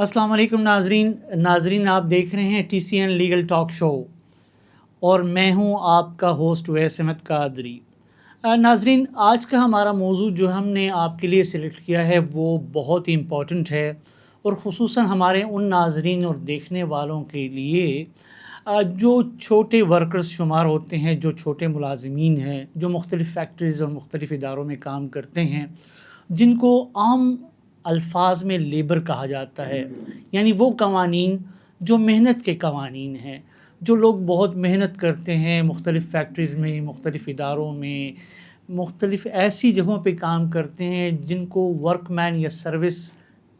السلام علیکم ناظرین آپ دیکھ رہے ہیں TCN لیگل ٹاک شو اور میں ہوں آپ کا ہوسٹ اویس احمد قادری۔ ناظرین، آج کا ہمارا موضوع جو ہم نے آپ کے لیے سلیکٹ کیا ہے وہ بہت ہی امپورٹنٹ ہے، اور خصوصاً ہمارے ان ناظرین اور دیکھنے والوں کے لیے جو چھوٹے ورکرز شمار ہوتے ہیں، جو چھوٹے ملازمین ہیں، جو مختلف فیکٹریز اور مختلف اداروں میں کام کرتے ہیں، جن کو عام الفاظ میں لیبر کہا جاتا ہے، یعنی وہ قوانین جو محنت کے قوانین ہیں، جو لوگ بہت محنت کرتے ہیں، مختلف فیکٹریز میں، مختلف اداروں میں، مختلف ایسی جگہوں پہ کام کرتے ہیں جن کو ورک مین یا سروس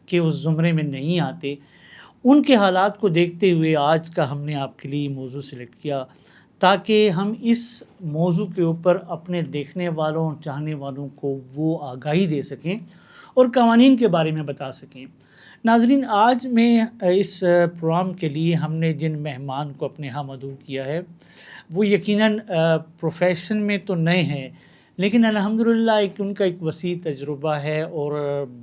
کے اس زمرے میں نہیں آتے، ان کے حالات کو دیکھتے ہوئے آج کا ہم نے آپ کے لیے موضوع سلیکٹ کیا تاکہ ہم اس موضوع کے اوپر اپنے دیکھنے والوں اور چاہنے والوں کو وہ آگاہی دے سکیں اور قوانین کے بارے میں بتا سکیں۔ ناظرین، آج میں اس پروگرام کے لیے ہم نے جن مہمان کو اپنے ہاں مدعو کیا ہے وہ یقیناً پروفیشن میں تو نئے ہیں، لیکن الحمدللہ ان کا ایک وسیع تجربہ ہے اور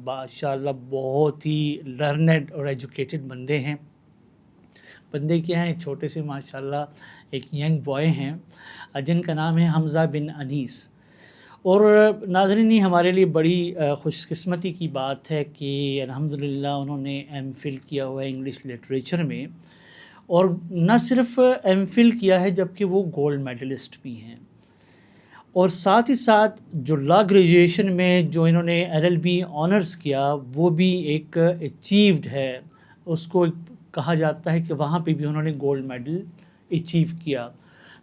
ماشاءاللہ بہت ہی لرنڈ اور ایجوکیٹڈ بندے ہیں۔ بندے کیا ہیں؟ چھوٹے سے ماشاءاللہ ایک ینگ بوائے ہیں جن کا نام ہے حمزہ بن انیس۔ اور ناظرین، یہ ہمارے لیے بڑی خوش قسمتی کی بات ہے کہ الحمدللہ انہوں نے ایم فل کیا ہوا ہے انگلش لٹریچر میں، اور نہ صرف ایم فل کیا ہے جبکہ وہ گولڈ میڈلسٹ بھی ہیں، اور ساتھ ہی ساتھ جو لا گریجویشن میں جو انہوں نے LLB آنرز کیا وہ بھی ایک اچیوڈ ہے، اس کو کہا جاتا ہے کہ وہاں پہ بھی انہوں نے گولڈ میڈل اچیو کیا۔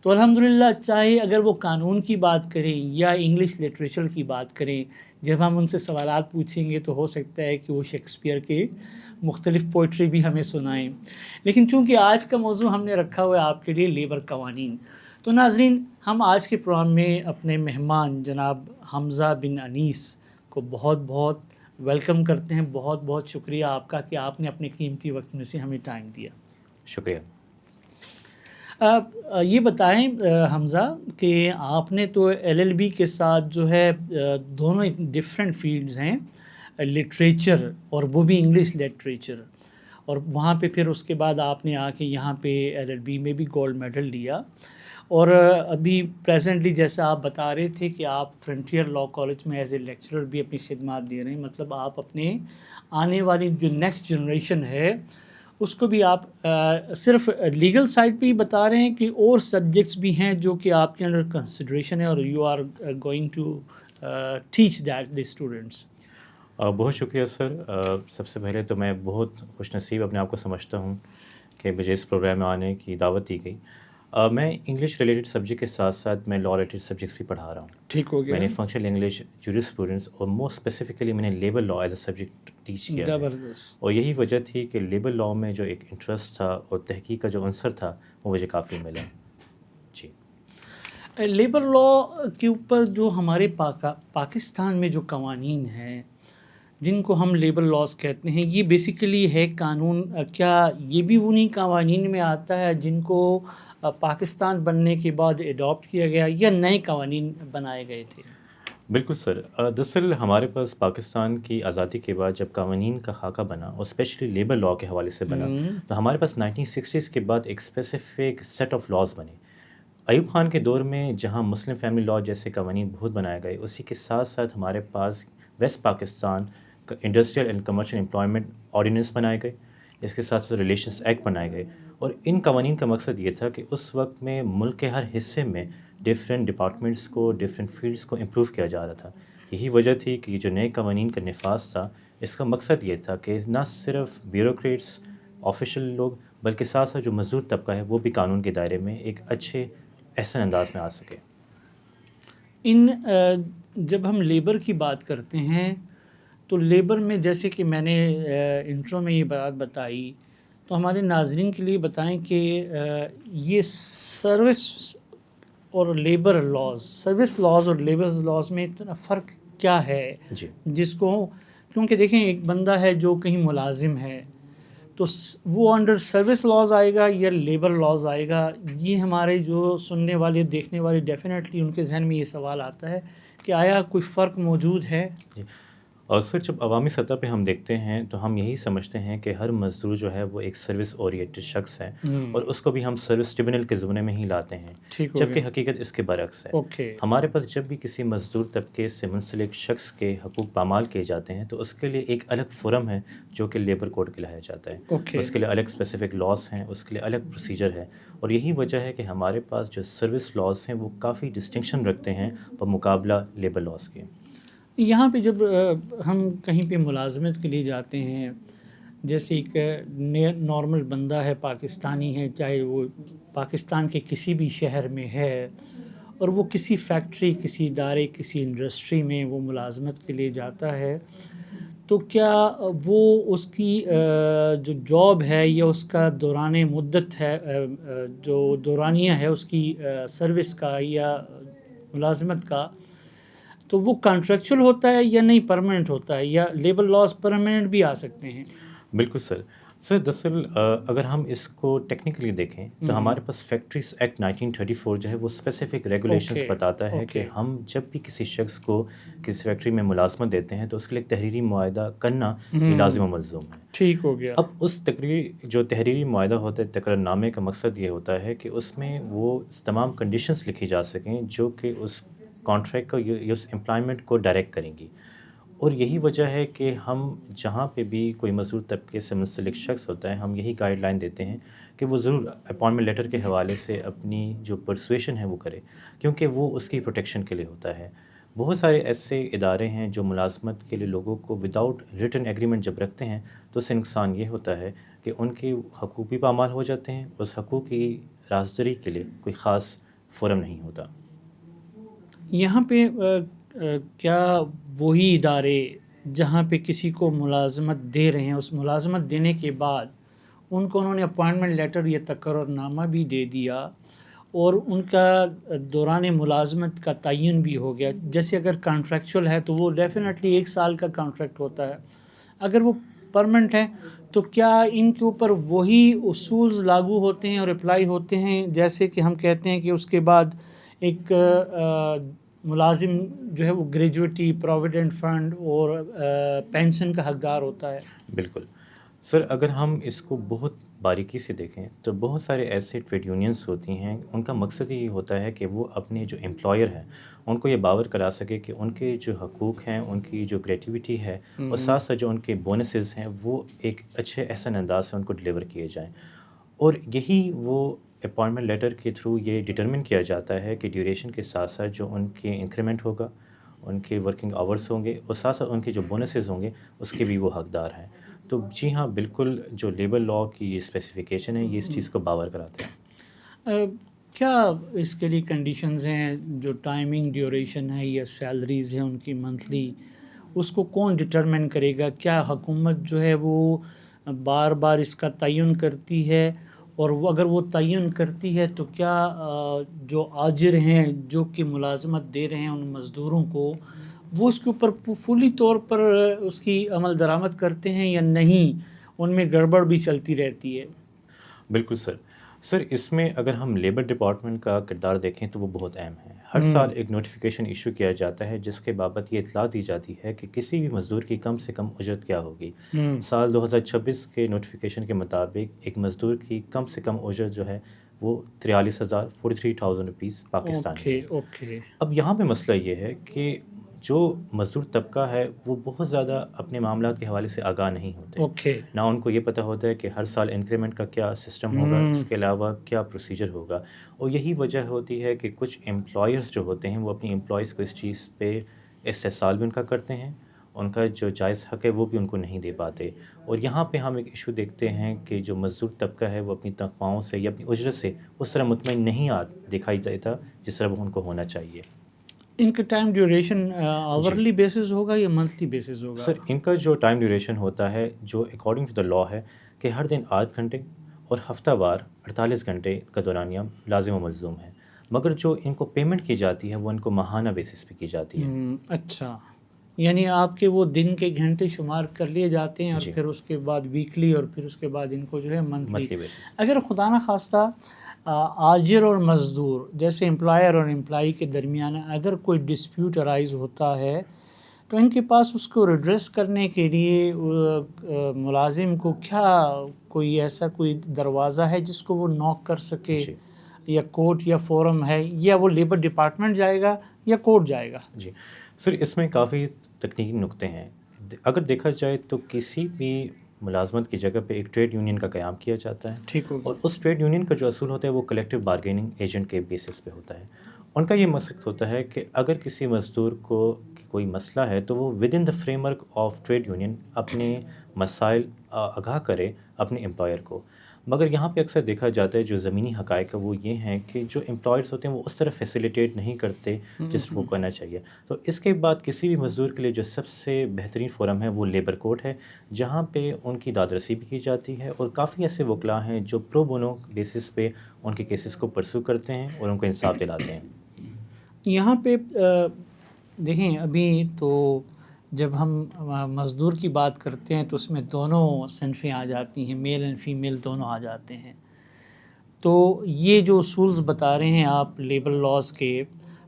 تو الحمدللہ چاہے اگر وہ قانون کی بات کریں یا انگلش لٹریچر کی بات کریں، جب ہم ان سے سوالات پوچھیں گے تو ہو سکتا ہے کہ وہ شیکسپیئر کے مختلف پوئٹری بھی ہمیں سنائیں، لیکن چونکہ آج کا موضوع ہم نے رکھا ہوا ہے آپ کے لیے لیبر قوانین، تو ناظرین ہم آج کے پروگرام میں اپنے مہمان جناب حمزہ بن انیس کو بہت بہت ویلکم کرتے ہیں۔ بہت بہت شکریہ آپ کا کہ آپ نے اپنے قیمتی وقت میں سے ہمیں ٹائم دیا۔ شکریہ۔ یہ بتائیں حمزہ کہ آپ نے تو LLB کے ساتھ جو ہے دونوں ڈفرینٹ فیلڈز ہیں، لٹریچر اور وہ بھی انگلش لٹریچر، اور وہاں پہ پھر اس کے بعد آپ نے آ کے یہاں پہ LLB میں بھی گولڈ میڈل لیا، اور ابھی پریزنٹلی جیسا آپ بتا رہے تھے کہ آپ فرنٹیئر لا کالج میں ایز اے لیکچرر بھی اپنی خدمات دے رہے ہیں، مطلب آپ اپنے آنے والی جو نیکسٹ جنریشن ہے اس کو بھی آپ صرف لیگل سائڈ پہ ہی بتا رہے ہیں کہ اور سبجیکٹس بھی ہیں جو کہ آپ کے انڈر کنسیڈریشن ہے اور you are going to teach that the students? بہت شکریہ سر۔ سب سے پہلے تو میں بہت خوش نصیب اپنے آپ کو سمجھتا ہوں کہ مجھے اس پروگرام میں آنے کی دعوت دی گئی۔ میں انگلش ریلیٹڈ سبجیکٹ کے ساتھ ساتھ میں لا ریلیٹڈ سبجیکٹس بھی پڑھا رہا ہوں۔ ٹھیک ہو گیا۔ میں نے فنکشنل انگلش، جورسپروڈنس اور موسٹ اسپیسیفکلی میں نے labour law as a subject teach کیا ہے، اور یہی وجہ تھی کہ لیبر لا میں جو ایک انٹرسٹ تھا اور تحقیق کا جو عنصر تھا وہ مجھے کافی ملا۔ جی، لیبر لا کے اوپر جو ہمارے پاکستان میں جو قوانین ہیں جن کو ہم لیبر لاز کہتے ہیں، یہ بیسیکلی ہے قانون، کیا یہ بھی انہی قوانین میں آتا ہے جن کو پاکستان بننے کے بعد اڈاپٹ کیا گیا یا نئے قوانین بنائے گئے تھے؟ بالکل سر۔ دراصل ہمارے پاس پاکستان کی آزادی کے بعد جب قوانین کا خاکہ بنا اور اسپیشلی لیبر لا کے حوالے سے بنا، تو ہمارے پاس 1960s کے بعد ایک اسپیسیفک سیٹ آف لاز بنے۔ ایوب خان کے دور میں جہاں مسلم فیملی لا جیسے قوانین بہت بنائے گئے، اسی کے ساتھ ساتھ ہمارے پاس West Pakistan industrial and commercial employment ordinance بنائے گئے، اس کے ساتھ ساتھ ریلیشنس ایکٹ بنائے گئے، اور ان قوانین کا مقصد یہ تھا کہ اس وقت میں ملک کے ہر حصے میں ڈفرینٹ ڈپارٹمنٹس کو، ڈفرینٹ فیلڈس کو امپروو کیا جا رہا تھا۔ یہی وجہ تھی کہ یہ جو نئے قوانین کا نفاذ تھا، اس کا مقصد یہ تھا کہ نہ صرف بیوروکریٹس، آفیشل لوگ، بلکہ ساتھ ساتھ جو مزدور طبقہ ہے وہ بھی قانون کے دائرے میں ایک اچھے احسن انداز میں آ سکے۔ جب ہم لیبر کی بات کرتے ہیں تو لیبر میں جیسے کہ میں نے انٹرو میں یہ بات بتائی، تو ہمارے ناظرین کے لیے بتائیں کہ یہ سروس اور لیبر لاز، سروس لاز اور لیبر لاز میں اتنا فرق کیا ہے؟ جی، جس کو، کیونکہ دیکھیں ایک بندہ ہے جو کہیں ملازم ہے تو وہ انڈر سروس لاز آئے گا یا لیبر لاز آئے گا؟ یہ ہمارے جو سننے والے دیکھنے والے ڈیفینیٹلی ان کے ذہن میں یہ سوال آتا ہے کہ آیا کوئی فرق موجود ہے؟ جی، اور سر جب عوامی سطح پہ ہم دیکھتے ہیں تو ہم یہی سمجھتے ہیں کہ ہر مزدور جو ہے وہ ایک سروس اورینٹڈ شخص ہے اور اس کو بھی ہم سروس ٹریبونل کے زمرے میں ہی لاتے ہیں، ٹھیک ہو جبکہ گیا. حقیقت اس کے برعکس ہے. اوکے. ہمارے پاس جب بھی کسی مزدور طبقے سے منسلک شخص کے حقوق پامال کیے جاتے ہیں تو اس کے لیے ایک الگ فورم ہے جو کہ لیبر کوڈ کہلایا جاتا ہے. اوکے. اس کے لیے الگ اسپیسیفک لاس ہیں، اس کے لیے الگ پروسیجر ہے، اور یہی وجہ ہے کہ ہمارے پاس جو سروس لاس ہیں وہ کافی ڈسٹنکشن رکھتے ہیں بمقابلہ لیبر لاس کے. یہاں پہ جب ہم کہیں پہ ملازمت کے لیے جاتے ہیں، جیسے ایک نارمل بندہ ہے، پاکستانی ہے، چاہے وہ پاکستان کے کسی بھی شہر میں ہے، اور وہ کسی فیکٹری، کسی ادارے، کسی انڈسٹری میں وہ ملازمت کے لیے جاتا ہے، تو کیا وہ اس کی جو جاب ہے یا اس کا دوران مدت ہے، جو دورانیہ ہے اس کی سروس کا یا ملازمت کا، تو وہ کانٹریکچول ہوتا ہے یا نہیں پرماننٹ ہوتا ہے، یا لیبر لاس پرماننٹ بھی آ سکتے ہیں؟ بالکل سر. دراصل اگر ہم اس کو ٹیکنیکلی دیکھیں تو ہمارے پاس فیکٹریز ایکٹ 1934 جو ہے وہ اسپیسیفک ریگولیشنز بتاتا ہے کہ ہم جب بھی کسی شخص کو کسی فیکٹری میں ملازمت دیتے ہیں تو اس کے لیے تحریری معاہدہ کرنا یہ لازم و ملزوم ہے. ٹھیک ہو گیا. اب اس جو تحریری معاہدہ ہوتا ہے، تقرر نامے کا مقصد یہ ہوتا ہے کہ اس میں وہ تمام کنڈیشنز لکھی جا سکیں جو کہ اس کانٹریکٹ کو یا اس امپلائمنٹ کو ڈائریکٹ کریں گی. اور یہی وجہ ہے کہ ہم جہاں پہ بھی کوئی مزدور طبقے سے منسلک شخص ہوتا ہے ہم یہی گائیڈ لائن دیتے ہیں کہ وہ ضرور اپائنٹمنٹ لیٹر کے حوالے سے اپنی جو پرسویشن ہے وہ کرے، کیونکہ وہ اس کی پروٹیکشن کے لیے ہوتا ہے. بہت سارے ایسے ادارے ہیں جو ملازمت کے لیے لوگوں کو وداؤٹ ریٹن ایگریمنٹ جب رکھتے ہیں تو اس سے نقصان یہ ہوتا ہے کہ ان کے حقوق بھی پامال ہو جاتے ہیں، اس حقوق کی رازداری کے لیے کوئی خاص فورم نہیں ہوتا. یہاں پہ کیا وہی ادارے جہاں پہ کسی کو ملازمت دے رہے ہیں، اس ملازمت دینے کے بعد ان کو انہوں نے اپوائنٹمنٹ لیٹر یا تقرر نامہ بھی دے دیا اور ان کا دوران ملازمت کا تعین بھی ہو گیا، جیسے اگر کانٹریکچول ہے تو وہ ڈیفینیٹلی 1 سال کا کانٹریکٹ ہوتا ہے، اگر وہ پرمنٹ ہے تو کیا ان کے اوپر وہی اصولز لاگو ہوتے ہیں اور اپلائی ہوتے ہیں، جیسے کہ ہم کہتے ہیں کہ اس کے بعد ایک ملازم جو ہے وہ گریجویٹی، پروویڈنٹ فنڈ اور پینشن کا حقدار ہوتا ہے؟ بالکل سر، اگر ہم اس کو بہت باریکی سے دیکھیں تو بہت سارے ایسے ٹریڈ یونینز ہوتی ہیں، ان کا مقصد یہ ہوتا ہے کہ وہ اپنے جو امپلائر ہیں ان کو یہ باور کرا سکے کہ ان کے جو حقوق ہیں، ان کی جو گریٹیوٹی ہے اور ساتھ ساتھ جو ان کے بونسز ہیں وہ ایک اچھے احسن انداز سے ان کو ڈلیور کیے جائیں. اور یہی وہ اپائنٹمنٹ لیٹر کے تھرو یہ ڈٹرمن کیا جاتا ہے کہ ڈیوریشن کے ساتھ ساتھ جو ان کے انکریمنٹ ہوگا، ان کے ورکنگ آورس ہوں گے اور ساتھ ساتھ ان کے جو بونسز ہوں گے اس کے بھی وہ حقدار ہیں. تو جی ہاں، بالکل جو لیبر لا کی یہ اسپیسیفیکیشن ہے یہ اس چیز کو باور کراتے ہیں. کیا اس کے لیے کنڈیشنز ہیں، جو ٹائمنگ ڈیوریشن ہے یا سیلریز ہیں ان کی منتھلی، اس کو کون ڈٹرمن کرے گا؟ کیا حکومت جو ہے وہ بار بار اس کا تعین کرتی ہے؟ اور وہ اگر وہ تعین کرتی ہے تو کیا جو آجر ہیں جو کہ ملازمت دے رہے ہیں ان مزدوروں کو، وہ اس کے اوپر فلی طور پر اس کی عمل درآمد کرتے ہیں یا نہیں، ان میں گڑبڑ بھی چلتی رہتی ہے؟ بالکل سر، اس میں اگر ہم لیبر ڈپارٹمنٹ کا کردار دیکھیں تو وہ بہت اہم ہے. ہر سال ایک نوٹیفیکیشن ایشو کیا جاتا ہے جس کے بابت یہ اطلاع دی جاتی ہے کہ کسی بھی مزدور کی کم سے کم اجرت کیا ہوگی. سال 2026 کے نوٹیفیکیشن کے مطابق ایک مزدور کی کم سے کم اجرت جو ہے وہ 43,000 روپیز پاکستانی ہے. اب یہاں پہ مسئلہ یہ ہے کہ جو مزدور طبقہ ہے وہ بہت زیادہ اپنے معاملات کے حوالے سے آگاہ نہیں ہوتے. نہ ان کو یہ پتہ ہوتا ہے کہ ہر سال انکریمنٹ کا کیا سسٹم ہوگا، اس کے علاوہ کیا پروسیجر ہوگا. اور یہی وجہ ہوتی ہے کہ کچھ امپلائرز جو ہوتے ہیں وہ اپنی امپلائیز کو اس چیز پہ استحصال بھی ان کا کرتے ہیں، ان کا جو جائز حق ہے وہ بھی ان کو نہیں دے پاتے. اور یہاں پہ ہم ایک ایشو دیکھتے ہیں کہ جو مزدور طبقہ ہے وہ اپنی تنخواہوں سے یا اپنی اجرت سے اس طرح مطمئن نہیں دکھائی دیتا جس طرح وہ ان کو ہونا چاہیے. ان کا ٹائم ڈیوریشن آورلی بیسز ہوگا یا منتھلی بیسز ہوگا؟ سر، ان کا جو ٹائم ڈیوریشن ہوتا ہے جو اکارڈنگ ٹو دا لا ہے کہ ہر دن 8 گھنٹے اور ہفتہ وار 48 گھنٹے کا دورانیہ لازم و ملزوم ہے. مگر جو ان کو پیمنٹ کی جاتی ہے وہ ان کو ماہانہ بیسس پہ کی جاتی ہے. اچھا، یعنی آپ کے وہ دن کے گھنٹے شمار کر لیے جاتے ہیں اور پھر اس کے بعد ویکلی اور پھر اس کے بعد ان کو جو ہے منتھلی بیسس. اگر خدا نخواستہ آجر اور مزدور جیسے امپلائر اور امپلائی کے درمیان اگر کوئی ڈسپیوٹ ارائز ہوتا ہے تو ان کے پاس اس کو ریڈریس کرنے کے لیے ملازم کو کیا کوئی ایسا کوئی دروازہ ہے جس کو وہ نوک کر سکے؟ جی یا کورٹ یا فورم ہے، یا وہ لیبر ڈپارٹمنٹ جائے گا یا کورٹ جائے گا؟ جی سر، اس میں کافی تکنیکی نکتے ہیں. اگر دیکھا جائے تو کسی بھی ملازمت کی جگہ پہ ایک ٹریڈ یونین کا قیام کیا جاتا ہے، ٹھیک ہوگا. اور اس ٹریڈ یونین کا جو اصول ہوتا ہے وہ کلیکٹیو بارگیننگ ایجنٹ کے بیسس پہ ہوتا ہے. ان کا یہ مقصد ہوتا ہے کہ اگر کسی مزدور کو کوئی مسئلہ ہے تو وہ within the framework of trade union اپنے مسائل آگاہ کرے اپنے امپلائر کو. مگر یہاں پہ اکثر دیکھا جاتا ہے جو زمینی حقائق ہے وہ یہ ہیں کہ جو امپلائرس ہوتے ہیں وہ اس طرح فیسیلیٹیٹ نہیں کرتے جس کو کرنا چاہیے. تو اس کے بعد کسی بھی مزدور کے لیے جو سب سے بہترین فورم ہے وہ لیبر کورٹ ہے، جہاں پہ ان کی داد رسی بھی کی جاتی ہے، اور کافی ایسے وکلاء ہیں جو پرو بونو بیسس پہ ان کے کیسز کو پرسو کرتے ہیں اور ان کو انصاف دلاتے ہیں. یہاں پہ دیکھیں، ابھی تو جب ہم مزدور کی بات کرتے ہیں تو اس میں دونوں صنفیں آ جاتی ہیں، میل اینڈ فیمیل دونوں آ جاتے ہیں. تو یہ جو اصولز بتا رہے ہیں آپ لیبر لاز کے،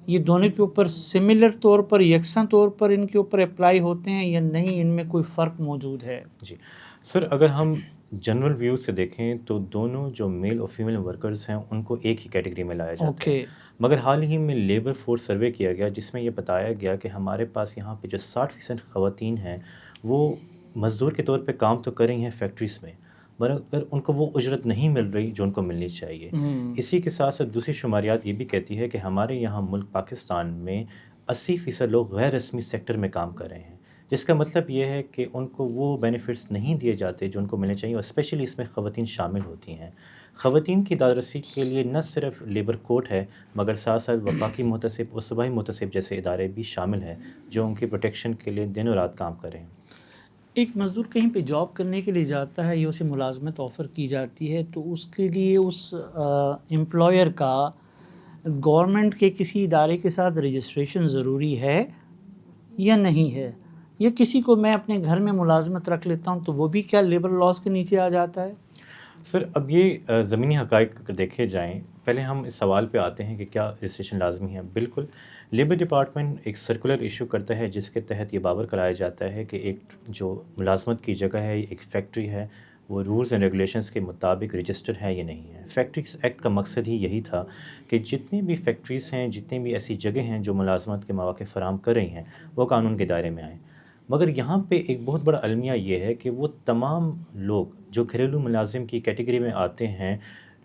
یہ دونوں کے اوپر سملر طور پر، یکساں طور پر ان کے اوپر اپلائی ہوتے ہیں یا نہیں، ان میں کوئی فرق موجود ہے؟ جی سر، اگر ہم جنرل ویو سے دیکھیں تو دونوں جو میل اور فیمیل ورکرز ہیں ان کو ایک ہی کیٹیگری میں لایا جاتا ہے. مگر حال ہی میں لیبر فورس سروے کیا گیا جس میں یہ بتایا گیا کہ ہمارے پاس یہاں پہ جو 60% خواتین ہیں وہ مزدور کے طور پہ کام تو کر رہی ہیں فیکٹریز میں، مگر ان کو وہ اجرت نہیں مل رہی جو ان کو ملنی چاہیے. اسی کے ساتھ ساتھ دوسری شماریات یہ بھی کہتی ہے کہ ہمارے یہاں ملک پاکستان میں 80% لوگ غیر رسمی سیکٹر میں کام کر رہے ہیں، جس کا مطلب یہ ہے کہ ان کو وہ بینیفٹس نہیں دیے جاتے جو ان کو ملنے چاہیے، اور اسپیشلی اس میں خواتین شامل ہوتی ہیں. خواتین کی داد رسی کے لیے نہ صرف لیبر کورٹ ہے مگر ساتھ ساتھ وفاقی محتسب اور صوبائی محتسب جیسے ادارے بھی شامل ہیں جو ان کی پروٹیکشن کے لیے دن و رات کام کر رہے ہیں. ایک مزدور کہیں پہ جاب کرنے کے لیے جاتا ہے یا اسے ملازمت آفر کی جاتی ہے تو اس کے لیے اس امپلائر کا گورنمنٹ کے کسی ادارے کے ساتھ رجسٹریشن ضروری ہے یا نہیں ہے؟ یا کسی کو میں اپنے گھر میں ملازمت رکھ لیتا ہوں تو وہ بھی کیا لیبر لاز کے نیچے آ جاتا ہے؟ سر، اب یہ زمینی حقائق اگر دیکھے جائیں، پہلے ہم اس سوال پہ آتے ہیں کہ کیا رجسٹریشن لازمی ہے. بالکل، لیبر ڈپارٹمنٹ ایک سرکولر ایشو کرتا ہے جس کے تحت یہ باور کرایا جاتا ہے کہ ایک جو ملازمت کی جگہ ہے، ایک فیکٹری ہے، وہ رولز اینڈ ریگولیشنز کے مطابق رجسٹرڈ ہے یا نہیں ہے. فیکٹریز ایکٹ کا مقصد ہی یہی تھا کہ جتنی بھی فیکٹریز ہیں، جتنی بھی ایسی جگہ ہیں جو ملازمت کے مواقع فراہم کر رہی ہیں، وہ قانون کے دائرے میں آئیں. مگر یہاں پہ ایک بہت بڑا المیہ یہ ہے کہ وہ تمام لوگ جو گھریلو ملازم کی کیٹیگری میں آتے ہیں،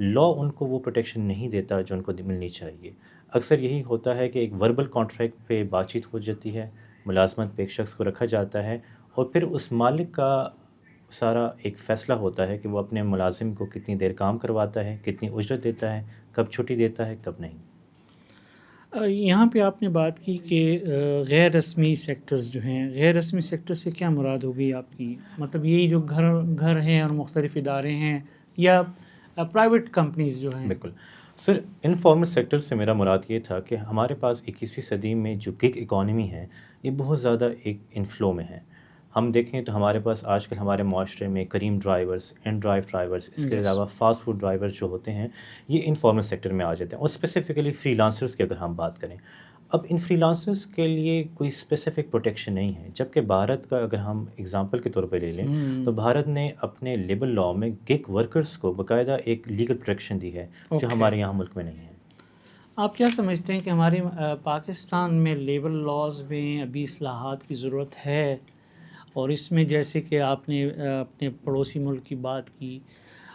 لا ان کو وہ پروٹیکشن نہیں دیتا جو ان کو ملنی چاہیے. اکثر یہی ہوتا ہے کہ ایک وربل کانٹریکٹ پہ بات چیت ہو جاتی ہے، ملازمت پہ ایک شخص کو رکھا جاتا ہے، اور پھر اس مالک کا سارا ایک فیصلہ ہوتا ہے کہ وہ اپنے ملازم کو کتنی دیر کام کرواتا ہے، کتنی اجرت دیتا ہے، کب چھٹی دیتا ہے، کب نہیں. یہاں پہ آپ نے بات کی کہ غیر رسمی سیکٹرز جو ہیں، غیر رسمی سیکٹر سے کیا مراد ہوگی آپ کی؟ مطلب یہی جو گھر ہیں اور مختلف ادارے ہیں یا پرائیویٹ کمپنیز جو ہیں؟ بالکل سر، انفارمل سیکٹر سے میرا مراد یہ تھا کہ ہمارے پاس 21ویں صدی میں جو گگ اکانومی ہے یہ بہت زیادہ ایک انفلو میں ہے. ہم دیکھیں تو ہمارے پاس آج کل ہمارے معاشرے میں کریم ڈرائیورز، ان ڈرائیو ڈرائیورز، اس کے علاوہ فاسٹ فوڈ ڈرائیورز جو ہوتے ہیں یہ انفارمل سیکٹر میں آ جاتے ہیں، اور اسپیسیفکلی فری لانسرز کی اگر ہم بات کریں. اب ان فری لانسرز کے لیے کوئی اسپیسیفک پروٹیکشن نہیں ہے، جبکہ بھارت کا اگر ہم اگزامپل کے طور پہ لے لیں تو بھارت نے اپنے لیبر لاء میں گگ ورکرز کو باقاعدہ ایک لیگل پروٹیکشن دی ہے جو ہمارے یہاں ملک میں نہیں ہے. آپ کیا سمجھتے ہیں کہ ہمارے پاکستان میں لیبر لاز میں ابھی اصلاحات کی ضرورت ہے؟ اور اس میں جیسے کہ آپ نے اپنے پڑوسی ملک کی بات کی،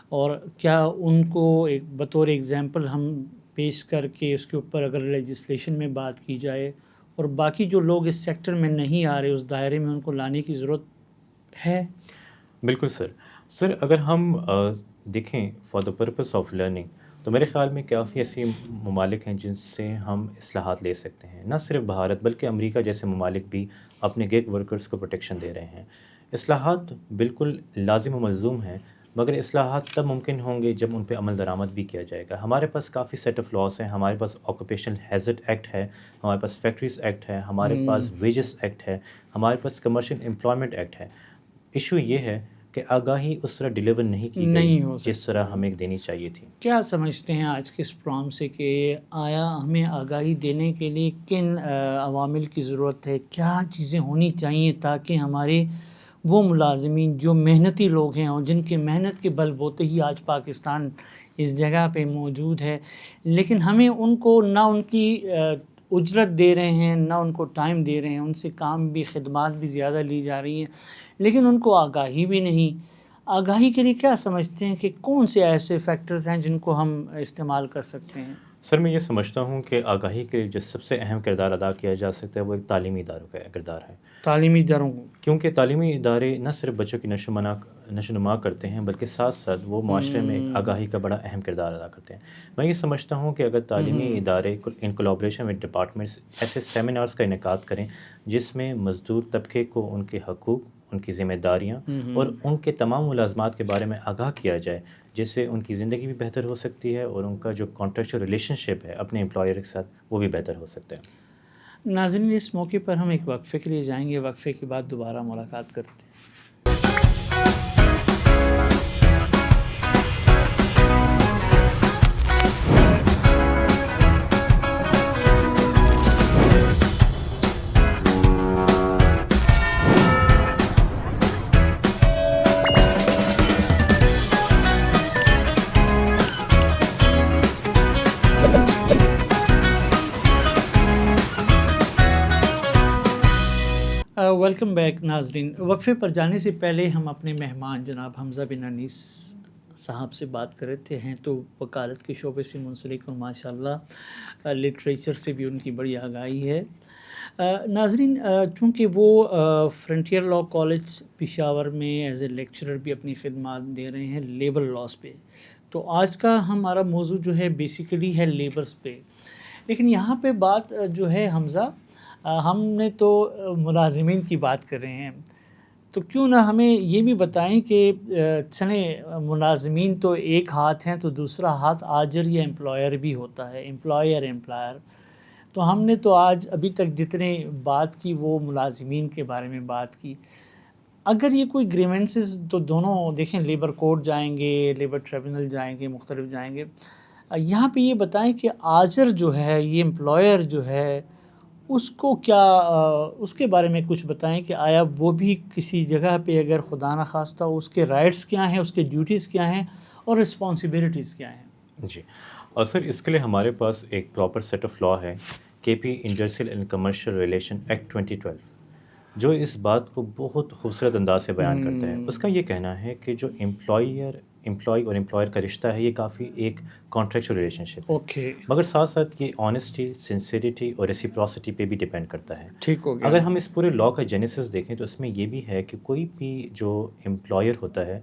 اور کیا ان کو ایک بطور ایگزامپل ہم پیش کر کے اس کے اوپر اگر لیجسلیشن میں بات کی جائے، اور باقی جو لوگ اس سیکٹر میں نہیں آ رہے اس دائرے میں ان کو لانے کی ضرورت ہے؟ بالکل سر، اگر ہم دیکھیں for the purpose of learning تو میرے خیال میں کافی ایسی ممالک ہیں جن سے ہم اصلاحات لے سکتے ہیں. نہ صرف بھارت بلکہ امریکہ جیسے ممالک بھی اپنے گگ ورکرز کو پروٹیکشن دے رہے ہیں. اصلاحات بالکل لازم و ملزوم ہیں، مگر اصلاحات تب ممکن ہوں گے جب ان پہ عمل درآمد بھی کیا جائے گا. ہمارے پاس کافی سیٹ آف لاس ہیں، ہمارے پاس آکوپیشنل ہیزرڈ ایکٹ ہے، ہمارے پاس فیکٹریز ایکٹ ہے، ہمارے پاس ویجز ایکٹ ہے، ہمارے پاس کمرشل امپلائمنٹ ایکٹ ہے. ایشو یہ ہے کہ آگاہی اس طرح ڈیلیور نہیں کی نہیں گئی ہو جس طرح ہمیں دینی چاہیے تھی. کیا سمجھتے ہیں آج کے اس پروگرام سے کہ آیا ہمیں آگاہی دینے کے لیے کن عوامل کی ضرورت ہے، کیا چیزیں ہونی چاہیے تاکہ ہمارے وہ ملازمین جو محنتی لوگ ہیں اور جن کے محنت کے بل بوتے ہی آج پاکستان اس جگہ پہ موجود ہے، لیکن ہمیں ان کو نہ ان کی اجرت دے رہے ہیں، نہ ان کو ٹائم دے رہے ہیں، ان سے کام بھی خدمات بھی زیادہ لی جا رہی ہیں، لیکن ان کو آگاہی بھی نہیں. آگاہی کے لیے کیا سمجھتے ہیں کہ کون سے ایسے فیکٹرز ہیں جن کو ہم استعمال کر سکتے ہیں؟ سر میں یہ سمجھتا ہوں کہ آگاہی کے جو سب سے اہم کردار ادا کیا جا سکتا ہے وہ ایک تعلیمی اداروں کا کردار ہے. تعلیمی اداروں کو، کیونکہ تعلیمی ادارے نہ صرف بچوں کی نشو و نما کرتے ہیں بلکہ ساتھ ساتھ وہ معاشرے میں آگاہی کا بڑا اہم کردار ادا کرتے ہیں. میں یہ سمجھتا ہوں کہ اگر تعلیمی ادارے ان کولیبریشن ود ڈپارٹمنٹس ایسے سیمینارز کا انعقاد کریں جس میں مزدور طبقے کو ان کے حقوق، ان کی ذمہ داریاں اور ان کے تمام ملازمات کے بارے میں آگاہ کیا جائے، جس سے ان کی زندگی بھی بہتر ہو سکتی ہے اور ان کا جو کانٹریکچوئل ریلیشن شپ ہے اپنے امپلائر کے ساتھ وہ بھی بہتر ہو سکتا ہے. ناظرین اس موقع پر ہم ایک وقفے کے لیے جائیں گے، وقفے کے بعد دوبارہ ملاقات کرتے ہیں. ویلکم بیک ناظرین. وقفے پر جانے سے پہلے ہم اپنے مہمان جناب حمزہ بن انیس صاحب سے بات کر رہے ہیں، تو وکالت کے شعبے سے منسلک اور ماشاءاللہ لٹریچر سے بھی ان کی بڑی آگاہی ہے. ناظرین چونکہ وہ فرنٹیئر لاء کالج پشاور میں ایز اے لیکچرر بھی اپنی خدمات دے رہے ہیں لیبر لاس پہ، تو آج کا ہمارا موضوع جو ہے بیسیکلی ہے لیبرز پہ. لیکن یہاں پہ بات جو ہے حمزہ، ہم نے تو ملازمین کی بات کر رہے ہیں، تو کیوں نہ ہمیں یہ بھی بتائیں کہ چلیں ملازمین تو ایک ہاتھ ہیں تو دوسرا ہاتھ آجر یا امپلائر بھی ہوتا ہے، امپلائر. تو ہم نے تو آج ابھی تک جتنے بات کی وہ ملازمین کے بارے میں بات کی. اگر یہ کوئی گریونسز تو دونوں دیکھیں، لیبر کورٹ جائیں گے، لیبر ٹریبونل جائیں گے، مختلف جائیں گے. یہاں پہ یہ بتائیں کہ آجر جو ہے، یہ امپلائر جو ہے، اس کو کیا اس کے بارے میں کچھ بتائیں کہ آیا وہ بھی کسی جگہ پہ اگر خدا نخواستہ اس کے رائٹس کیا ہیں، اس کے ڈیوٹیز کیا ہیں اور رسپانسبلٹیز کیا ہیں؟ جی، اور سر اس کے لیے ہمارے پاس ایک پراپر سیٹ آف لاء ہے، K P industrial and commercial relation act 2012، جو اس بات کو بہت خوبصورت انداز سے بیان کرتا ہے. اس کا یہ کہنا ہے کہ جو امپلائی اور امپلائر کا رشتہ ہے یہ کافی ایک کانٹریکچوئل ریلیشن شپ ہے، اوکے، مگر ساتھ ساتھ یہ آنیسٹی، سنسیریٹی اور ریسیپروسٹی پہ بھی ڈیپینڈ کرتا ہے. ٹھیک ہو گیا. اگر ہم اس پورے لاء کا جینیسس دیکھیں تو اس میں یہ بھی ہے کہ کوئی بھی جو امپلائر ہوتا ہے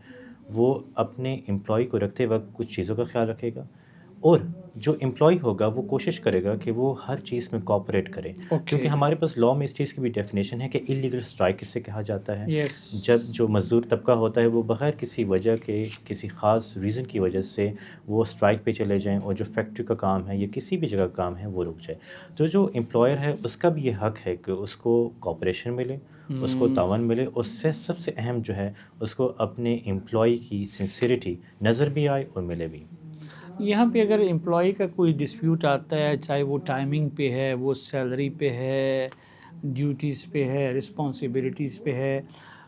وہ اپنے امپلائی کو رکھتے وقت کچھ چیزوں کا خیال رکھے گا، اور جو امپلائی ہوگا وہ کوشش کرے گا کہ وہ ہر چیز میں کوآپریٹ کرے. کیونکہ ہمارے پاس لاء میں اس چیز کی بھی ڈیفینیشن ہے کہ انلیگل اسٹرائک کس سے کہا جاتا ہے، جب جو مزدور طبقہ ہوتا ہے وہ بغیر کسی وجہ کے، کسی خاص ریزن کی وجہ سے وہ اسٹرائک پہ چلے جائیں اور جو فیکٹری کا کام ہے یا کسی بھی جگہ کا کام ہے وہ رک جائے. تو جو امپلائر ہے اس کا بھی یہ حق ہے کہ اس کو کوآپریشن ملے، اس کو تعاون ملے، اس سے سب سے اہم جو ہے اس کو اپنے امپلائی کی سنسیریٹی نظر بھی آئے اور ملے بھی. یہاں پہ اگر امپلائی کا کوئی ڈسپیوٹ آتا ہے، چاہے وہ ٹائمنگ پہ ہے، وہ سیلری پہ ہے، ڈیوٹیز پہ ہے، رسپانسبلٹیز پہ ہے،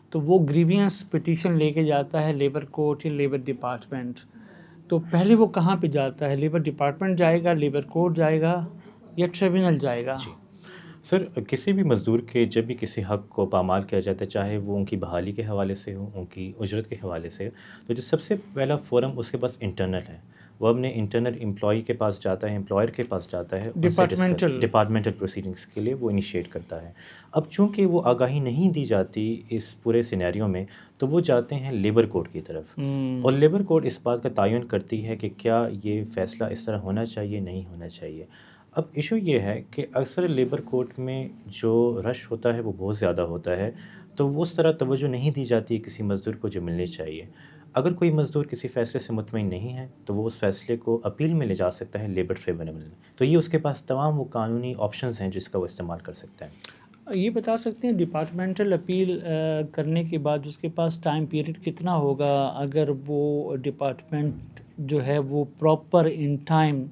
تو وہ گریوینس پٹیشن لے کے جاتا ہے لیبر کورٹ یا لیبر ڈپارٹمنٹ. تو پہلے وہ کہاں پہ جاتا ہے؟ لیبر ڈپارٹمنٹ جائے گا، لیبر کورٹ جائے گا یا ٹریبونل جائے گا؟ جی سر، کسی بھی مزدور کے جب بھی کسی حق کو پامال کیا جاتا ہے، چاہے وہ ان کی بحالی کے حوالے سے ہو، ان کی اجرت کے حوالے سے، تو جو سب سے پہلا فورم اس کے پاس انٹرنل ہے، وہ اپنے انٹرنل امپلائی کے پاس جاتا ہے، امپلائر کے پاس جاتا ہے، ڈپارٹمنٹل پروسیڈنگس کے لیے وہ انیشیٹ کرتا ہے. اب چونکہ وہ آگاہی نہیں دی جاتی اس پورے سینیریو میں، تو وہ جاتے ہیں لیبر کورٹ کی طرف، اور لیبر کورٹ اس بات کا تعین کرتی ہے کہ کیا یہ فیصلہ اس طرح ہونا چاہیے، نہیں ہونا چاہیے. اب ایشو یہ ہے کہ اکثر لیبر کورٹ میں جو رش ہوتا ہے وہ بہت زیادہ ہوتا ہے، تو وہ اس طرح توجہ نہیں دی جاتی کسی مزدور کو جو ملنی چاہیے. اگر کوئی مزدور کسی فیصلے سے مطمئن نہیں ہے تو وہ اس فیصلے کو اپیل میں لے جا سکتا ہے لیبر ٹریبونل میں. تو یہ اس کے پاس تمام وہ قانونی آپشنز ہیں جس کا وہ استعمال کر سکتا ہے. یہ بتا سکتے ہیں ڈپارٹمنٹل اپیل کرنے کے بعد اس کے پاس ٹائم پیریڈ کتنا ہوگا اگر وہ ڈپارٹمنٹ جو ہے وہ پراپر ان ٹائم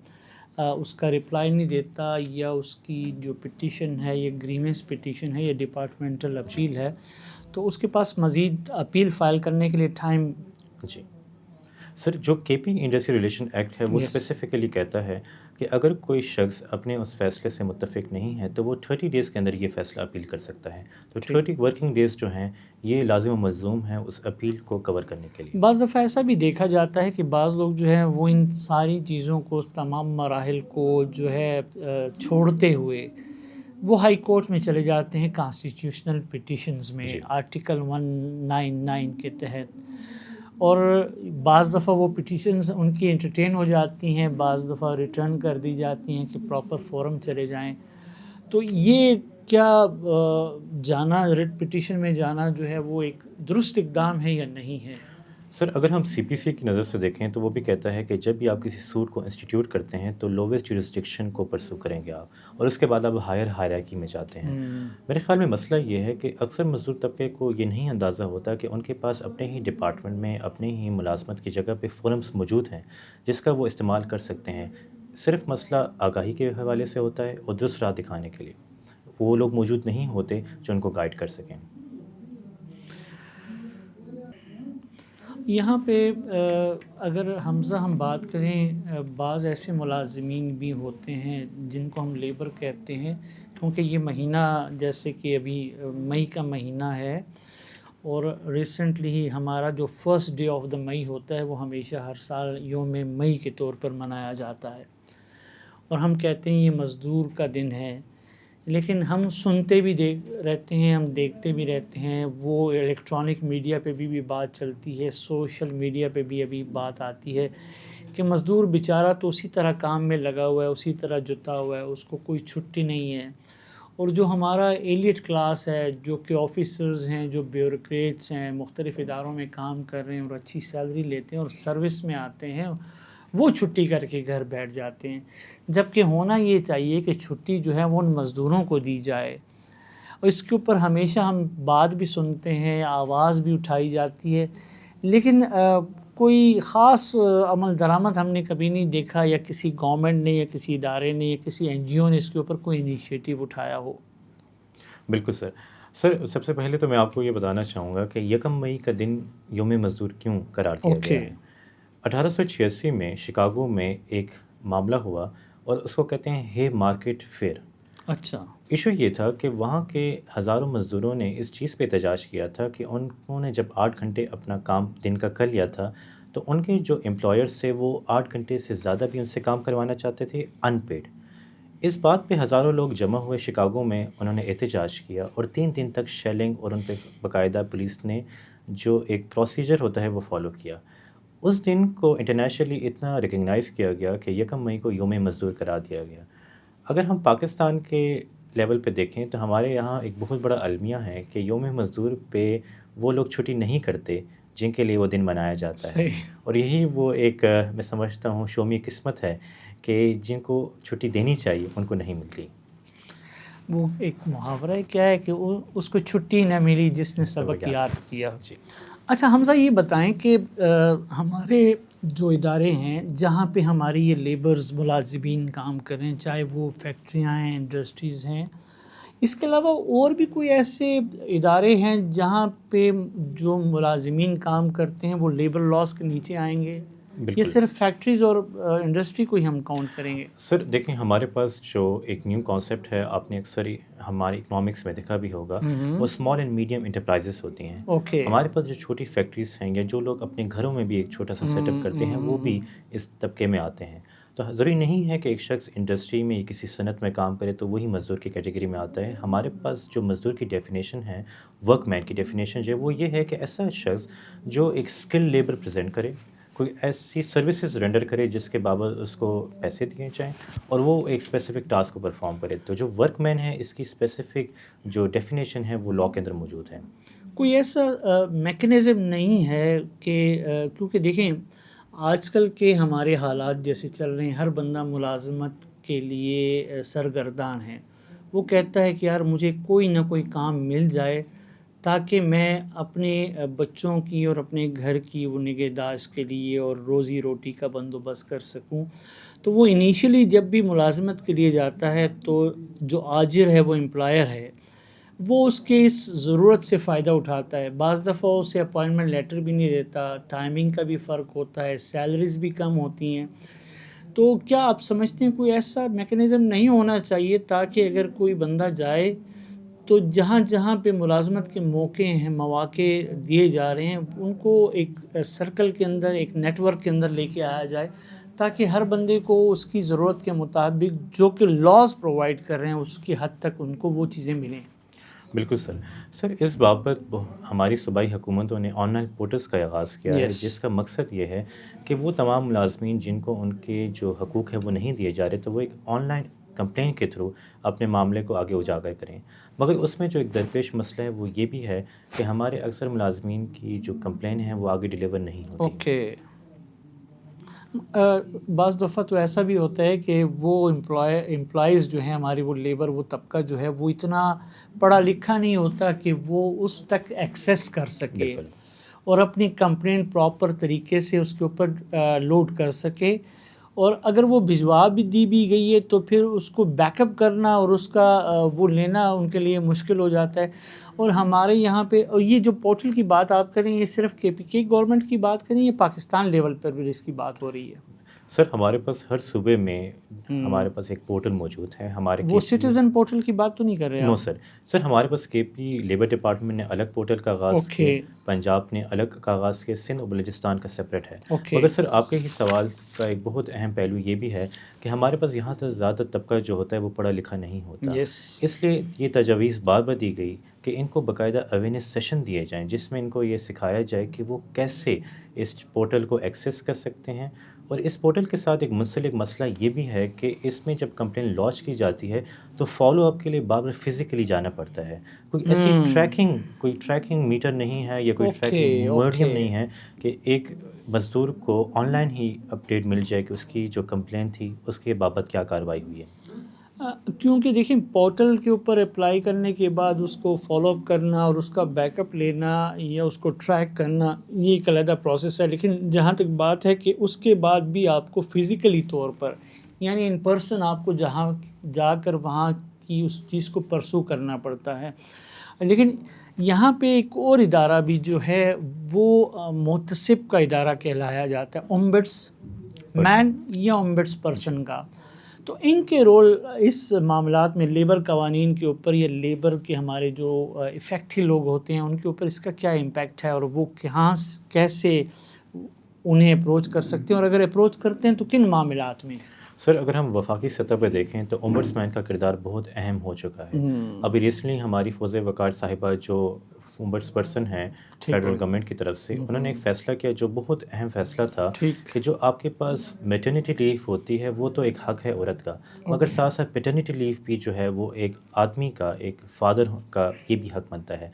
اس کا رپلائی نہیں دیتا، یا اس کی جو پٹیشن ہے یہ گریونس پٹیشن ہے یا ڈپارٹمنٹل اپیل ہے، تو اس کے پاس مزید اپیل فائل کرنے کے لیے ٹائم؟ جی سر، جو کیپنگ انڈسٹری ریلیشن ایکٹ ہے وہ اسپیسیفکلی کہتا ہے کہ اگر کوئی شخص اپنے اس فیصلے سے متفق نہیں ہے تو وہ 30 ڈیز کے اندر یہ فیصلہ اپیل کر سکتا ہے. تو 30 ورکنگ ڈیز جو ہیں یہ لازم و ملزوم ہیں اس اپیل کو کور کرنے کے لیے. بعض دفعہ ایسا بھی دیکھا جاتا ہے کہ بعض لوگ جو ہے وہ ان ساری چیزوں کو، تمام مراحل کو جو ہے چھوڑتے ہوئے وہ ہائی کورٹ میں چلے جاتے ہیں کانسٹیٹیوشنل پٹیشنز میں آرٹیکل 199 کے تحت، اور بعض دفعہ وہ پٹیشنز ان کی انٹرٹین ہو جاتی ہیں، بعض دفعہ ریٹرن کر دی جاتی ہیں کہ پراپر فورم چلے جائیں. تو یہ کیا جانا ریٹ پٹیشن میں جانا جو ہے وہ ایک درست اقدام ہے یا نہیں ہے؟ سر، اگر ہم سی پی سی کی نظر سے دیکھیں تو وہ بھی کہتا ہے کہ جب بھی آپ کسی سوٹ کو انسٹیٹیوٹ کرتے ہیں تو لوویسٹ جورسڈکشن کو پرسو کریں گے آپ، اور اس کے بعد آپ ہائر ہائرارکی میں جاتے ہیں. میرے خیال میں مسئلہ یہ ہے کہ اکثر مزدور طبقے کو یہ نہیں اندازہ ہوتا کہ ان کے پاس اپنے ہی ڈپارٹمنٹ میں اپنے ہی ملازمت کی جگہ پہ فورمز موجود ہیں جس کا وہ استعمال کر سکتے ہیں. صرف مسئلہ آگاہی کے حوالے سے ہوتا ہے اور درست راہ دکھانے کے لیے وہ لوگ موجود نہیں ہوتے جو ان کو گائیڈ کر سکیں. یہاں پہ اگر حمزہ ہم بات کریں، بعض ایسے ملازمین بھی ہوتے ہیں جن کو ہم لیبر کہتے ہیں، کیونکہ یہ مہینہ جیسے کہ ابھی مئی کا مہینہ ہے، اور ریسنٹلی ہی ہمارا جو فرسٹ ڈے آف دا مئی ہوتا ہے وہ ہمیشہ ہر سال یوم مئی کے طور پر منایا جاتا ہے، اور ہم کہتے ہیں یہ مزدور کا دن ہے. لیکن ہم سنتے بھی رہتے ہیں، ہم دیکھتے بھی رہتے ہیں، وہ الیکٹرانک میڈیا پہ بھی بات چلتی ہے، سوشل میڈیا پہ بھی ابھی بات آتی ہے کہ مزدور بیچارہ تو اسی طرح کام میں لگا ہوا ہے، اسی طرح جتا ہوا ہے، اس کو کوئی چھٹی نہیں ہے. اور جو ہمارا ایلیٹ کلاس ہے، جو کہ آفیسرز ہیں، جو بیوروکریٹس ہیں، مختلف اداروں میں کام کر رہے ہیں اور اچھی سیلری لیتے ہیں اور سروس میں آتے ہیں، وہ چھٹی کر کے گھر بیٹھ جاتے ہیں. جبکہ ہونا یہ چاہیے کہ چھٹی جو ہے وہ ان مزدوروں کو دی جائے. اور اس کے اوپر ہمیشہ ہم بات بھی سنتے ہیں، آواز بھی اٹھائی جاتی ہے، لیکن کوئی خاص عمل درآمد ہم نے کبھی نہیں دیکھا، یا کسی گورنمنٹ نے یا کسی ادارے نے یا کسی این جی او نے اس کے اوپر کوئی انیشیٹو اٹھایا ہو. بالکل سر. سر، سب سے پہلے تو میں آپ کو یہ بتانا چاہوں گا کہ 1 مئی کا دن یوم مزدور کیوں قرار دیا گیا ہے. 1886 میں شکاگو میں ایک معاملہ ہوا اور اس کو کہتے ہیں ہے مارکیٹ فیئر. اچھا. ایشو یہ تھا کہ وہاں کے ہزاروں مزدوروں نے اس چیز پہ احتجاج کیا تھا کہ انہوں نے جب 8 گھنٹے اپنا کام دن کا کر لیا تھا تو ان کے جو امپلائرس تھے وہ 8 گھنٹے سے زیادہ بھی ان سے کام کروانا چاہتے تھے ان پیڈ. اس بات پہ ہزاروں لوگ جمع ہوئے شکاگو میں، انہوں نے احتجاج کیا اور 3 دن تک شیلنگ اور ان پہ باقاعدہ پولیس نے جو ایک پروسیجر ہوتا ہے وہ فالو کیا. اس دن کو انٹرنیشنلی اتنا ریکگنائز کیا گیا کہ 1 مئی کو یوم مزدور قرار دیا گیا. اگر ہم پاکستان کے لیول پہ دیکھیں تو ہمارے یہاں ایک بہت بڑا المیہ ہے کہ یوم مزدور پہ وہ لوگ چھٹی نہیں کرتے جن کے لیے وہ دن منایا جاتا ہے. اور یہی وہ ایک میں سمجھتا ہوں شومی قسمت ہے کہ جن کو چھٹی دینی چاہیے ان کو نہیں ملتی. وہ ایک محاورہ کیا ہے کہ اس کو چھٹی نہ ملی جس نے سبق یاد کیا. جی. اچھا حمزہ، یہ بتائیں کہ ہمارے جو ادارے ہیں جہاں پہ ہماری یہ لیبرز ملازمین کام کر رہے ہیں، چاہے وہ فیکٹریاں ہیں، انڈسٹریز ہیں، اس کے علاوہ اور بھی کوئی ایسے ادارے ہیں جہاں پہ جو ملازمین کام کرتے ہیں وہ لیبر لاز کے نیچے آئیں گے؟ یہ صرف فیکٹریز اور انڈسٹری کو ہی ہم کاؤنٹ کریں گے؟ سر دیکھیں، ہمارے پاس جو ایک نیو کانسیپٹ ہے، آپ نے اکثر ہماری اکنامکس میں دیکھا بھی ہوگا، وہ اسمال اینڈ میڈیم انٹرپرائزز ہوتی ہیں. ہمارے پاس جو چھوٹی فیکٹریز ہیں یا جو لوگ اپنے گھروں میں بھی ایک چھوٹا سا سیٹ اپ کرتے ہیں وہ بھی اس طبقے میں آتے ہیں. تو ضروری نہیں ہے کہ ایک شخص انڈسٹری میں یا کسی صنعت میں کام کرے تو وہی مزدور کی کیٹیگری میں آتا ہے. ہمارے پاس جو مزدور کی ڈیفینیشن ہے، ورک مین کی ڈیفینیشن جو ہے وہ یہ ہے کہ ایسا شخص جو ایک اسکل لیبر پریزنٹ کرے، کوئی ایسی سروسز رینڈر کرے جس کے بابت اس کو پیسے دیے جائیں اور وہ ایک اسپیسیفک ٹاسک کو پرفارم کرے. تو جو ورک مین ہے اس کی اسپیسیفک جو ڈیفینیشن ہے وہ لا کے اندر موجود ہے. کوئی ایسا میکنزم نہیں ہے کہ کیونکہ دیکھیں آج کل کے ہمارے حالات جیسے چل رہے ہیں، ہر بندہ ملازمت کے لیے سرگردان ہے، وہ کہتا ہے کہ یار مجھے کوئی نہ کوئی کام مل جائے تاکہ میں اپنے بچوں کی اور اپنے گھر کی وہ نگہداشت کے لیے اور روزی روٹی کا بندوبست کر سکوں. تو وہ انیشلی جب بھی ملازمت کے لیے جاتا ہے تو جو آجر ہے وہ امپلائر ہے وہ اس کے اس ضرورت سے فائدہ اٹھاتا ہے. بعض دفعہ اسے اپوائنٹمنٹ لیٹر بھی نہیں دیتا, ٹائمنگ کا بھی فرق ہوتا ہے, سیلریز بھی کم ہوتی ہیں. تو کیا آپ سمجھتے ہیں کوئی ایسا میکنزم نہیں ہونا چاہیے تاکہ اگر کوئی بندہ جائے تو جہاں جہاں پہ ملازمت کے موقع ہیں, مواقع دیے جا رہے ہیں, ان کو ایک سرکل کے اندر, ایک نیٹ ورک کے اندر لے کے آیا جائے تاکہ ہر بندے کو اس کی ضرورت کے مطابق جو کہ لاز پرووائڈ کر رہے ہیں اس کی حد تک ان کو وہ چیزیں ملیں. بالکل سر اس بابت ہماری صوبائی حکومتوں نے آن لائن پورٹلز کا آغاز کیا ہے, جس کا مقصد یہ ہے کہ وہ تمام ملازمین جن کو ان کے جو حقوق ہیں وہ نہیں دیے جا رہے تو وہ ایک آن لائن کمپلین کے تھرو اپنے معاملے کو آگے اجاگر کریں. مگر اس میں جو ایک درپیش مسئلہ ہے وہ یہ بھی ہے کہ ہمارے اکثر ملازمین کی جو کمپلین ہیں وہ آگے ڈیلیور نہیں ہوتی. بعض دفعہ تو ایسا بھی ہوتا ہے کہ وہ امپلائیز جو ہیں ہماری, وہ لیبر, وہ طبقہ جو ہے وہ اتنا پڑھا لکھا نہیں ہوتا کہ وہ اس تک ایکسیس کر سکے اور اپنی کمپلین پراپر طریقے سے اس کے اوپر لوڈ کر سکے. اور اگر وہ بھجوا بھی دی بھی گئی ہے تو پھر اس کو بیک اپ کرنا اور اس کا وہ لینا ان کے لیے مشکل ہو جاتا ہے. اور ہمارے یہاں پہ یہ جو پورٹل کی بات آپ کریں یہ صرف کے پی کے گورنمنٹ کی بات کریں یا پاکستان لیول پر بھی اس کی بات ہو رہی ہے؟ سر ہمارے پاس ہر صوبے میں ہمارے پاس ایک پورٹل موجود ہے. ہمارے وہ سٹیزن پورٹل کی بات تو نہیں کر رہے؟ نو سر ہمارے پاس کے پی لیبر ڈپارٹمنٹ نے الگ پورٹل کا آغاز کیا, پنجاب نے الگ کا آغاز کیا, سندھ اور بلوچستان کا سپریٹ ہے. مگر سر آپ کے ہی سوال کا ایک بہت اہم پہلو یہ بھی ہے کہ ہمارے پاس یہاں تک زیادہ طبقہ جو ہوتا ہے وہ پڑھا لکھا نہیں ہوتا. اس لیے یہ تجاویز بار بار دی گئی کہ ان کو باقاعدہ اویئرنیس سیشن دیے جائیں جس میں ان کو یہ سکھایا جائے کہ وہ کیسے اس پورٹل کو ایکسیس کر سکتے ہیں. اور اس پورٹل کے ساتھ ایک منسلک مسئلہ یہ بھی ہے کہ اس میں جب کمپلین لانچ کی جاتی ہے تو فالو اپ کے لیے بار بار فزیکلی جانا پڑتا ہے. کوئی ایسی ٹریکنگ میٹر نہیں ہے یا کوئی ٹریکنگ میڈیم نہیں ہے کہ ایک مزدور کو آن لائن ہی اپڈیٹ مل جائے کہ اس کی جو کمپلین تھی اس کے بابت کیا کارروائی ہوئی ہے. کیونکہ دیکھیں پورٹل کے اوپر اپلائی کرنے کے بعد اس کو فالو اپ کرنا اور اس کا بیک اپ لینا یا اس کو ٹریک کرنا یہ ایک علیحدہ پروسیس ہے. لیکن جہاں تک بات ہے کہ اس کے بعد بھی آپ کو فزیکلی طور پر یعنی ان پرسن آپ کو جہاں جا کر وہاں کی اس چیز کو پرسو کرنا پڑتا ہے. لیکن یہاں پہ ایک اور ادارہ بھی جو ہے وہ محتسب کا ادارہ کہلایا جاتا ہے, اومبڈس مین یا اومبڈس پرسن کا. تو ان کے رول اس معاملات میں لیبر قوانین کے اوپر یا لیبر کے ہمارے جو افیکٹو لوگ ہوتے ہیں ان کے اوپر اس کا کیا امپیکٹ ہے اور وہ کہاں کیسے انہیں اپروچ کر سکتے ہیں اور اگر اپروچ کرتے ہیں تو کن معاملات میں؟ سر اگر ہم وفاقی سطح پہ دیکھیں تو اومبڈس مین کا کردار بہت اہم ہو چکا ہے. ابھی ریسنٹلی ہماری فوزیہ وقار صاحبہ جو اومبڈس پرسن ہیں فیڈرل گورنمنٹ کی طرف سے, انہوں نے ایک فیصلہ کیا جو بہت اہم فیصلہ تھا کہ جو آپ کے پاس میٹرنیٹی لیو ہوتی ہے وہ تو ایک حق ہے عورت کا, مگر ساتھ ساتھ پیٹرنیٹی لیو بھی جو ہے وہ ایک آدمی کا, ایک فادر کا یہ بھی حق بنتا ہے.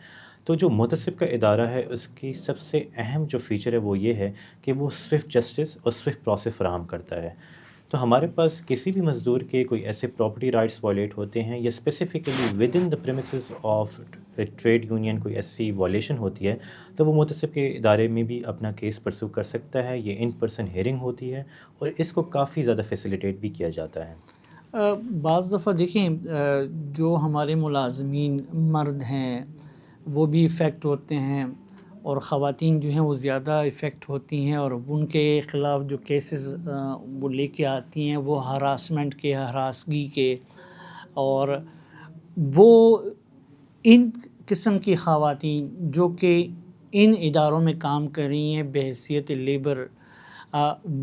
تو جو محتسب کا ادارہ ہے اس کی سب سے اہم جو فیچر ہے وہ یہ ہے کہ وہ سوئفٹ جسٹس اور سوئفٹ پروسیس فراہم کرتا ہے. تو ہمارے پاس کسی بھی مزدور کے کوئی ایسے پراپرٹی رائٹس وائلیٹ ہوتے ہیں یا specifically within the premises of trade union کوئی ایسی وائلیشن ہوتی ہے تو وہ محتسب کے ادارے میں بھی اپنا کیس پرسو کر سکتا ہے. یہ ان پرسن ہیئرنگ ہوتی ہے اور اس کو کافی زیادہ فیسیلیٹیٹ بھی کیا جاتا ہے. بعض دفعہ دیکھیں جو ہمارے ملازمین مرد ہیں وہ بھی افیکٹ ہوتے ہیں اور خواتین جو ہیں وہ زیادہ افیکٹ ہوتی ہیں اور ان کے خلاف جو کیسز وہ لے کے آتی ہیں وہ ہراسمنٹ کے, ہراسگی کے, اور وہ ان قسم کی خواتین جو کہ ان اداروں میں کام کر رہی ہیں بحیثیت لیبر,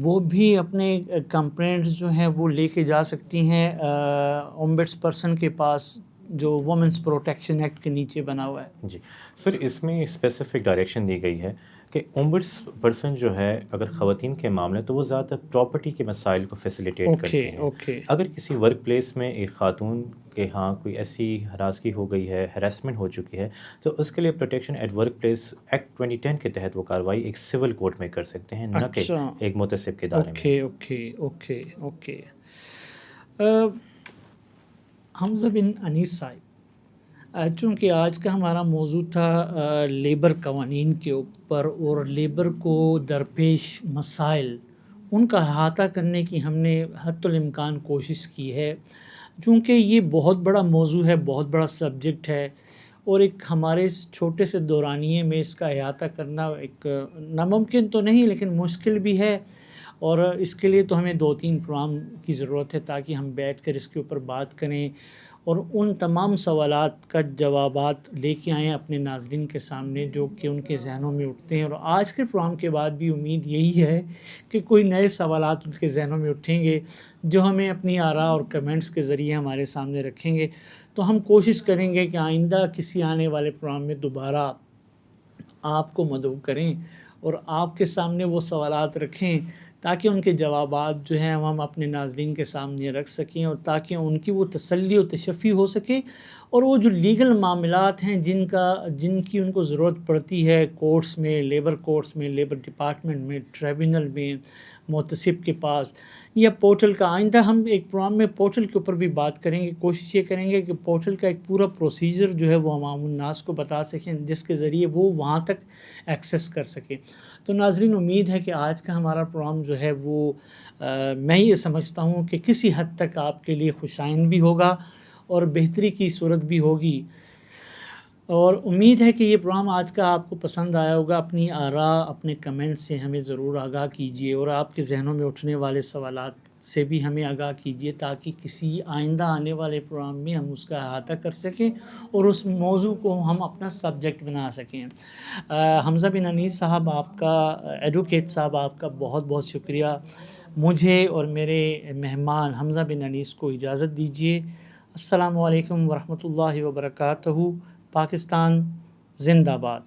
وہ بھی اپنے کمپلینٹس جو ہیں وہ لے کے جا سکتی ہیں اومبڈس پرسن کے پاس جو وومنس پروٹیکشن ایکٹ کے نیچے بنا ہوا ہے. جی سر اس میں اسپیسیفک ڈائریکشن دی گئی ہے کہ اومبڈس پرسن جو ہے اگر خواتین کے معاملے تو وہ زیادہ تر پراپرٹی کے مسائل کو فیسیلیٹیٹ کرتے ہیں. اگر کسی ورک پلیس میں ایک خاتون کے ہاں کوئی ایسی ہراسگی ہو گئی ہے, ہراسمنٹ ہو چکی ہے, تو اس کے لیے protection at workplace act 2010 کے تحت وہ کارروائی ایک سول کورٹ میں کر سکتے ہیں, نہ کہ ایک محتسب کے دائرے میں. اوکے. حمزہ بن انیس صاحب، چونکہ آج کا ہمارا موضوع تھا لیبر قوانین کے اوپر اور لیبر کو درپیش مسائل ان کا احاطہ کرنے کی ہم نے حتی الامکان کوشش کی ہے، چونکہ یہ بہت بڑا موضوع ہے، بہت بڑا سبجیکٹ ہے، اور ایک ہمارے اس چھوٹے سے دورانیے میں اس کا احاطہ کرنا ایک ناممکن تو نہیں لیکن مشکل بھی ہے، اور اس کے لیے تو ہمیں 2-3 پروگرام کی ضرورت ہے تاکہ ہم بیٹھ کر اس کے اوپر بات کریں اور ان تمام سوالات کا جوابات لے کے آئیں اپنے ناظرین کے سامنے جو کہ ان کے ذہنوں میں اٹھتے ہیں۔ اور آج کے پروگرام کے بعد بھی امید یہی ہے کہ کوئی نئے سوالات ان کے ذہنوں میں اٹھیں گے جو ہمیں اپنی آراء اور کمنٹس کے ذریعے ہمارے سامنے رکھیں گے، تو ہم کوشش کریں گے کہ آئندہ کسی آنے والے پروگرام میں دوبارہ آپ کو مدعو کریں اور آپ کے سامنے وہ سوالات رکھیں تاکہ ان کے جوابات جو ہیں ہم اپنے ناظرین کے سامنے رکھ سکیں، اور تاکہ ان کی وہ تسلی و تشفی ہو سکے، اور وہ جو لیگل معاملات ہیں جن کی ان کو ضرورت پڑتی ہے کورٹس میں، لیبر کورٹس میں، لیبر ڈپارٹمنٹ میں، ٹریبونل میں، محتسب کے پاس، یا پورٹل کا آئندہ ہم ایک پروگرام میں پورٹل کے اوپر بھی بات کریں گے۔ کوشش یہ کریں گے کہ پورٹل کا ایک پورا پروسیجر جو ہے وہ عوام الناس کو بتا سکیں جس کے ذریعے وہ وہاں تک ایکسیس کر سکیں۔ تو ناظرین، امید ہے کہ آج کا ہمارا پروگرام جو ہے وہ میں یہ سمجھتا ہوں کہ کسی حد تک آپ کے لیے خوشائند بھی ہوگا اور بہتری کی صورت بھی ہوگی، اور امید ہے کہ یہ پروگرام آج کا آپ کو پسند آیا ہوگا۔ اپنی آراء، اپنے کمنٹ سے ہمیں ضرور آگاہ کیجیے اور آپ کے ذہنوں میں اٹھنے والے سوالات سے بھی ہمیں آگاہ کیجیے تاکہ کسی آئندہ آنے والے پروگرام میں ہم اس کا احاطہ کر سکیں اور اس موضوع کو ہم اپنا سبجیکٹ بنا سکیں۔ حمزہ بن انیس صاحب، آپ کا ایڈوکیٹ صاحب، آپ کا بہت بہت شکریہ۔ مجھے اور میرے مہمان حمزہ بن انیس کو اجازت دیجیے۔ السلام علیکم ورحمۃ اللہ وبرکاتہ۔ پاکستان زندہ باد۔